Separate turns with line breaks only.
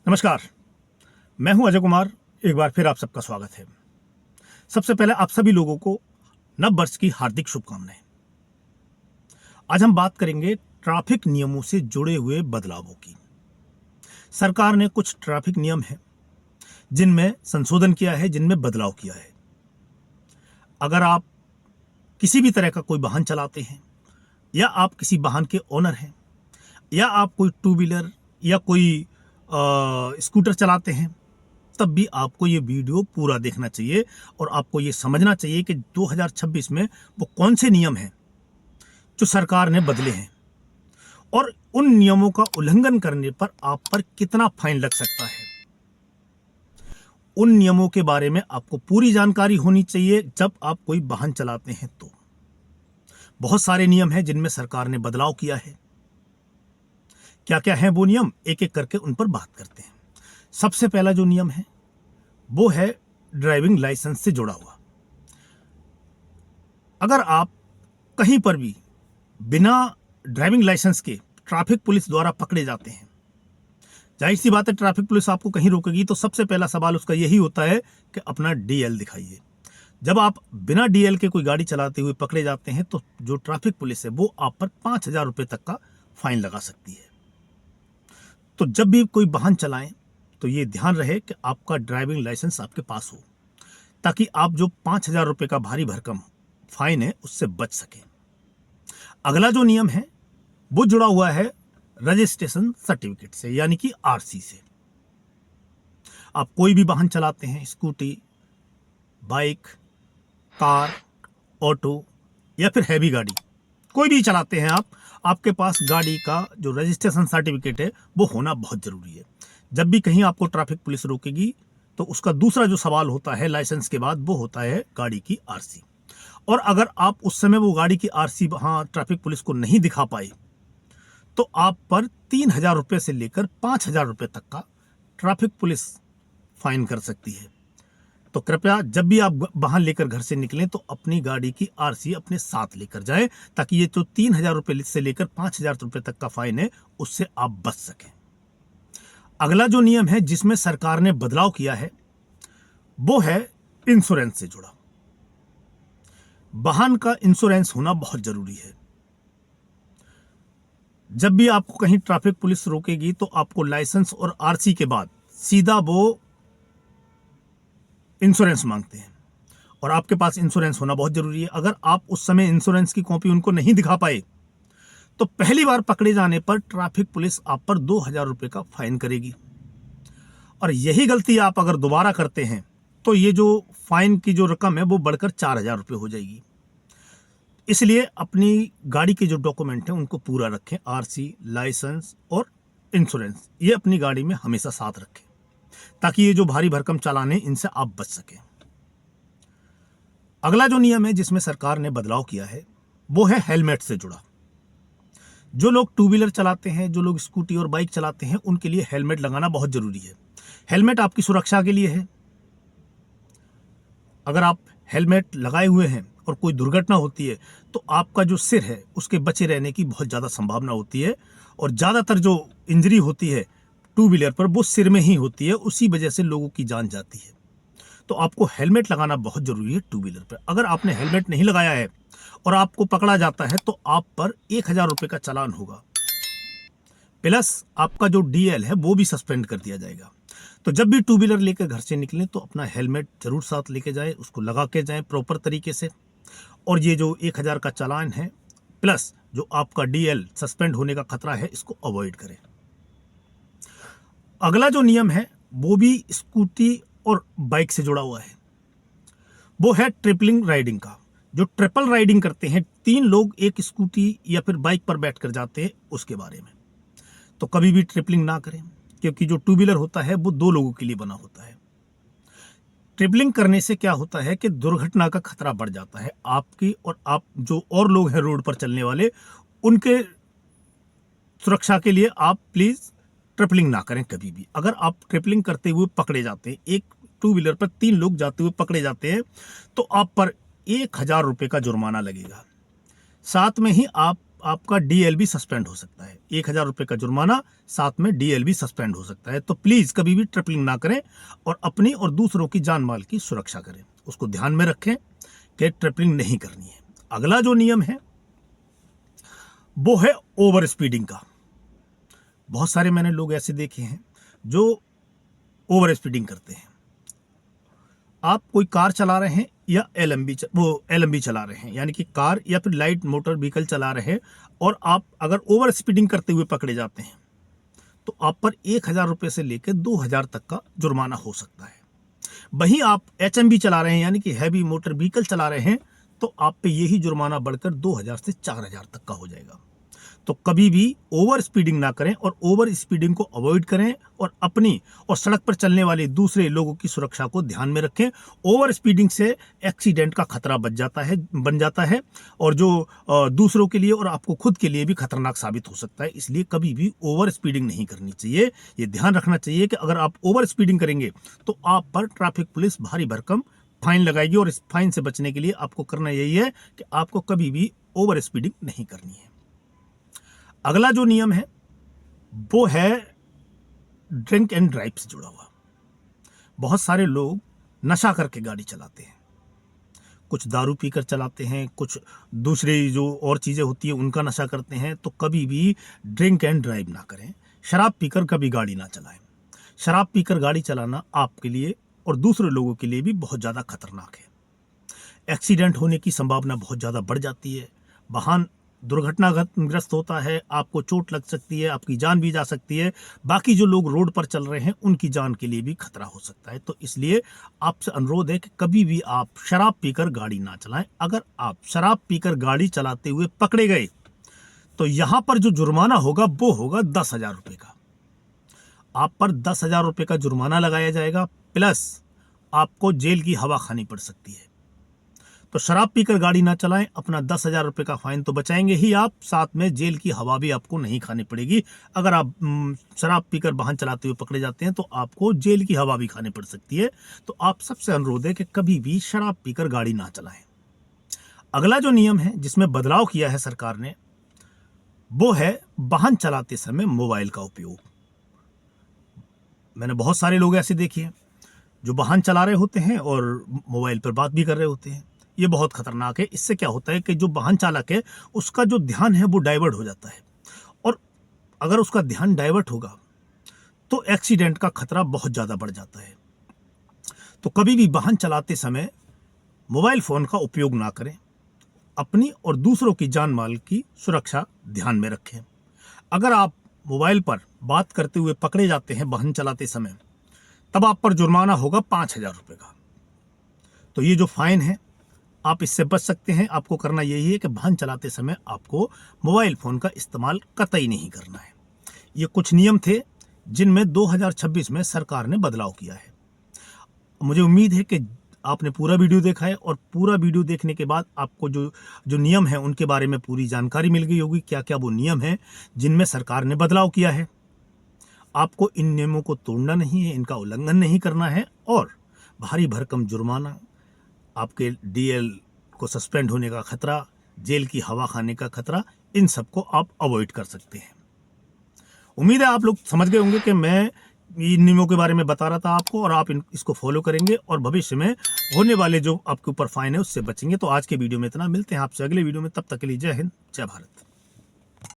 नमस्कार। मैं हूं अजय कुमार। एक बार फिर आप सबका स्वागत है। सबसे पहले आप सभी लोगों को नव वर्ष की हार्दिक शुभकामनाएं। आज हम बात करेंगे ट्रैफिक नियमों से जुड़े हुए बदलावों की। सरकार ने कुछ ट्रैफिक नियम हैं जिनमें संशोधन किया है, जिनमें बदलाव किया है। अगर आप किसी भी तरह का कोई वाहन चलाते हैं या आप किसी वाहन के ओनर हैं या आप कोई टू व्हीलर या कोई स्कूटर चलाते हैं, तब भी आपको ये वीडियो पूरा देखना चाहिए और आपको ये समझना चाहिए कि 2026 में वो कौन से नियम हैं जो सरकार ने बदले हैं और उन नियमों का उल्लंघन करने पर आप पर कितना फाइन लग सकता है। उन नियमों के बारे में आपको पूरी जानकारी होनी चाहिए जब आप कोई वाहन चलाते हैं। तो बहुत सारे नियम हैं जिनमें सरकार ने बदलाव किया है। क्या क्या है वो नियम, एक एक करके उन पर बात करते हैं। सबसे पहला जो नियम है वो है ड्राइविंग लाइसेंस से जुड़ा हुआ। अगर आप कहीं पर भी बिना ड्राइविंग लाइसेंस के ट्रैफिक पुलिस द्वारा पकड़े जाते हैं, जाहिर सी बात है ट्रैफिक पुलिस आपको कहीं रोकेगी तो सबसे पहला सवाल उसका यही होता है कि अपना डीएल दिखाइए। जब आप बिना डीएल के कोई गाड़ी चलाते हुए पकड़े जाते हैं तो जो ट्रैफिक पुलिस है वो आप पर 5,000 रुपये तक का फाइन लगा सकती है। तो जब भी कोई वाहन चलाएं तो ये ध्यान रहे कि आपका ड्राइविंग लाइसेंस आपके पास हो, ताकि आप जो 5,000 रुपये का भारी भरकम फाइन है उससे बच सकें। अगला जो नियम है वो जुड़ा हुआ है रजिस्ट्रेशन सर्टिफिकेट से, यानी कि आरसी से। आप कोई भी वाहन चलाते हैं, स्कूटी, बाइक, कार, ऑटो या फिर हैवी गाड़ी, कोई भी चलाते हैं आप, आपके पास गाड़ी का जो रजिस्ट्रेशन सर्टिफिकेट है वो होना बहुत जरूरी है। जब भी कहीं आपको ट्रैफिक पुलिस रोकेगी तो उसका दूसरा जो सवाल होता है लाइसेंस के बाद वो होता है गाड़ी की आरसी। और अगर आप उस समय वो गाड़ी की आरसी वहां ट्रैफिक पुलिस को नहीं दिखा पाए तो आप पर 3,000 रुपये से लेकर 5,000 रुपये तक का ट्रैफिक पुलिस फाइन कर सकती है। तो कृपया जब भी आप वाहन लेकर घर से निकलें तो अपनी गाड़ी की आरसी अपने साथ लेकर जाएं, ताकि ये जो 3,000 रुपये से लेकर 5,000 रुपये तक का फाइन है उससे आप बच सकें। अगला जो नियम है जिसमें सरकार ने बदलाव किया है वो है इंश्योरेंस से जुड़ा। वाहन का इंश्योरेंस होना बहुत जरूरी है। जब भी आपको कहीं ट्रैफिक पुलिस रोकेगी तो आपको लाइसेंस और आरसी के बाद सीधा वो इंश्योरेंस मांगते हैं और आपके पास इंश्योरेंस होना बहुत जरूरी है। अगर आप उस समय इंश्योरेंस की कॉपी उनको नहीं दिखा पाए तो पहली बार पकड़े जाने पर ट्रैफिक पुलिस आप पर 2,000 रुपये का फाइन करेगी। और यही गलती आप अगर दोबारा करते हैं तो ये जो फाइन की जो रकम है वो बढ़कर 4,000 रुपये हो जाएगी। इसलिए अपनी गाड़ी के जो डॉक्यूमेंट हैं उनको पूरा रखें, आरसी, लाइसेंस और इंश्योरेंस, ये अपनी गाड़ी में हमेशा साथ रखें, ताकि ये जो भारी भरकम चालान है इनसे आप बच सकें। अगला जो नियम है जिसमें सरकार ने बदलाव किया है वो है हेलमेट से जुड़ा। जो लोग टू व्हीलर चलाते हैं, जो लोग स्कूटी और बाइक चलाते हैं, उनके लिए हेलमेट लगाना बहुत जरूरी है। हेलमेट आपकी सुरक्षा के लिए है। अगर आप हेलमेट लगाए हुए हैं और कोई दुर्घटना होती है तो आपका जो सिर है उसके बचे रहने की बहुत ज़्यादा संभावना होती है और ज़्यादातर जो इंजरी होती है टू व्हीलर पर वो सिर में ही होती है, उसी वजह से लोगों की जान जाती है। तो आपको हेलमेट लगाना बहुत जरूरी है टू व्हीलर पर। अगर आपने हेलमेट नहीं लगाया है और आपको पकड़ा जाता है तो आप पर 1,000 रुपये का चालान होगा, प्लस आपका जो डीएल है वो भी सस्पेंड कर दिया जाएगा। तो जब भी टू व्हीलर लेकर घर से निकलें तो अपना हेलमेट जरूर साथ लेके जाएं, उसको लगा के जाएं प्रॉपर तरीके से। और ये जो 1,000 का चालान है प्लस जो आपका डीएल सस्पेंड होने का खतरा है, इसको अवॉइड करें। अगला जो नियम है वो भी स्कूटी और बाइक से जुड़ा हुआ है, वो है ट्रिपलिंग राइडिंग का। जो ट्रिपल राइडिंग करते हैं, 3 लोग एक स्कूटी या फिर बाइक पर बैठकर जाते हैं, उसके बारे में तो कभी भी ट्रिपलिंग ना करें, क्योंकि जो टू व्हीलर होता है वो 2 लोगों के लिए बना होता है। ट्रिपलिंग करने से क्या होता है कि दुर्घटना का खतरा बढ़ जाता है आपकी, और आप जो और लोग हैं रोड पर चलने वाले, उनके सुरक्षा के लिए आप प्लीज ट्रिपलिंग ना करें कभी भी। अगर आप ट्रिपलिंग करते हुए पकड़े जाते हैं, एक टू व्हीलर पर 3 लोग जाते हुए पकड़े जाते हैं, तो आप पर 1,000 रुपये का जुर्माना लगेगा। साथ में ही आप आपका डीएल भी सस्पेंड हो सकता है। 1000 रुपये का जुर्माना, साथ में डीएल भी सस्पेंड हो सकता है। तो प्लीज़ कभी भी ट्रिपलिंग ना करें और अपनी और दूसरों की जान माल की सुरक्षा करें। उसको ध्यान में रखें कि ट्रिपलिंग नहीं करनी है। अगला जो नियम है वो है ओवर स्पीडिंग का। बहुत सारे मैंने लोग ऐसे देखे हैं जो ओवर स्पीडिंग करते हैं। आप कोई कार चला रहे हैं या एलएमबी चला रहे हैं, यानी कि कार या फिर लाइट मोटर व्हीकल चला रहे हैं, और आप अगर ओवर स्पीडिंग करते हुए पकड़े जाते हैं तो आप पर 1000 रुपये से लेकर 2000 तक का जुर्माना हो सकता है। वहीं आप एचएमवी चला रहे हैं, यानी कि हैवी मोटर व्हीकल चला रहे हैं, तो आप पे यही जुर्माना बढ़कर 2000 से 4000 तक का हो जाएगा। तो कभी भी ओवर स्पीडिंग ना करें और ओवर स्पीडिंग को अवॉइड करें और अपनी और सड़क पर चलने वाले दूसरे लोगों की सुरक्षा को ध्यान में रखें। ओवर स्पीडिंग से एक्सीडेंट का खतरा बन जाता है और जो दूसरों के लिए और आपको खुद के लिए भी खतरनाक साबित हो सकता है। इसलिए कभी भी ओवर स्पीडिंग नहीं करनी चाहिए। ये ध्यान रखना चाहिए कि अगर आप ओवर स्पीडिंग करेंगे तो आप पर ट्रैफिक पुलिस भारी भरकम फाइन लगाएगी, और इस फाइन से बचने के लिए आपको करना यही है कि आपको कभी भी ओवर स्पीडिंग नहीं करनी है। अगला जो नियम है वो है ड्रिंक एंड ड्राइव से जुड़ा हुआ। बहुत सारे लोग नशा करके गाड़ी चलाते हैं, कुछ दारू पीकर चलाते हैं, कुछ दूसरी जो और चीज़ें होती हैं उनका नशा करते हैं। तो कभी भी ड्रिंक एंड ड्राइव ना करें, शराब पीकर कभी गाड़ी ना चलाएं। शराब पीकर गाड़ी चलाना आपके लिए और दूसरे लोगों के लिए भी बहुत ज़्यादा खतरनाक है। एक्सीडेंट होने की संभावना बहुत ज़्यादा बढ़ जाती है, वाहन दुर्घटनाग्रस्त होता है, आपको चोट लग सकती है, आपकी जान भी जा सकती है, बाकी जो लोग रोड पर चल रहे हैं उनकी जान के लिए भी खतरा हो सकता है। तो इसलिए आपसे अनुरोध है कि कभी भी आप शराब पीकर गाड़ी ना चलाएं। अगर आप शराब पीकर गाड़ी चलाते हुए पकड़े गए तो यहाँ पर जो जुर्माना होगा वो होगा 10,000 रुपये का। आप पर 10,000 रुपये का जुर्माना लगाया जाएगा, प्लस आपको जेल की हवा खानी पड़ सकती है। तो शराब पीकर गाड़ी ना चलाएं, अपना 10,000 रुपये का फाइन तो बचाएंगे ही आप, साथ में जेल की हवा भी आपको नहीं खानी पड़ेगी। अगर आप शराब पीकर वाहन चलाते हुए पकड़े जाते हैं तो आपको जेल की हवा भी खानी पड़ सकती है। तो आप सबसे अनुरोध है कि कभी भी शराब पीकर गाड़ी ना चलाएं। अगला जो नियम है जिसमें बदलाव किया है सरकार ने वो है वाहन चलाते समय मोबाइल का उपयोग। मैंने बहुत सारे लोग ऐसे देखे हैं जो वाहन चला रहे होते हैं और मोबाइल पर बात भी कर रहे होते हैं। ये बहुत खतरनाक है। इससे क्या होता है कि जो वाहन चालक है उसका जो ध्यान है वो डाइवर्ट हो जाता है, और अगर उसका ध्यान डाइवर्ट होगा तो एक्सीडेंट का खतरा बहुत ज़्यादा बढ़ जाता है। तो कभी भी वाहन चलाते समय मोबाइल फ़ोन का उपयोग ना करें, अपनी और दूसरों की जान माल की सुरक्षा ध्यान में रखें। अगर आप मोबाइल पर बात करते हुए पकड़े जाते हैं वाहन चलाते समय, तब आप पर जुर्माना होगा 5,000 रुपये का। तो ये जो फाइन है आप इससे बच सकते हैं। आपको करना यही है कि वाहन चलाते समय आपको मोबाइल फ़ोन का इस्तेमाल कतई नहीं करना है। ये कुछ नियम थे जिनमें 2026 में सरकार ने बदलाव किया है। मुझे उम्मीद है कि आपने पूरा वीडियो देखा है, और पूरा वीडियो देखने के बाद आपको जो नियम है उनके बारे में पूरी जानकारी मिल गई होगी, क्या क्या वो नियम हैं जिनमें सरकार ने बदलाव किया है। आपको इन नियमों को तोड़ना नहीं है, इनका उल्लंघन नहीं करना है, और भारी भरकम जुर्माना, आपके डीएल को सस्पेंड होने का खतरा, जेल की हवा खाने का खतरा, इन सबको आप अवॉइड कर सकते हैं। उम्मीद है आप लोग समझ गए होंगे कि मैं इन नियमों के बारे में बता रहा था आपको, और आप इसको फॉलो करेंगे और भविष्य में होने वाले जो आपके ऊपर फाइन है उससे बचेंगे। तो आज के वीडियो में इतना, मिलते हैं आपसे अगले वीडियो में। तब तक के लिए जय हिंद, जय भारत।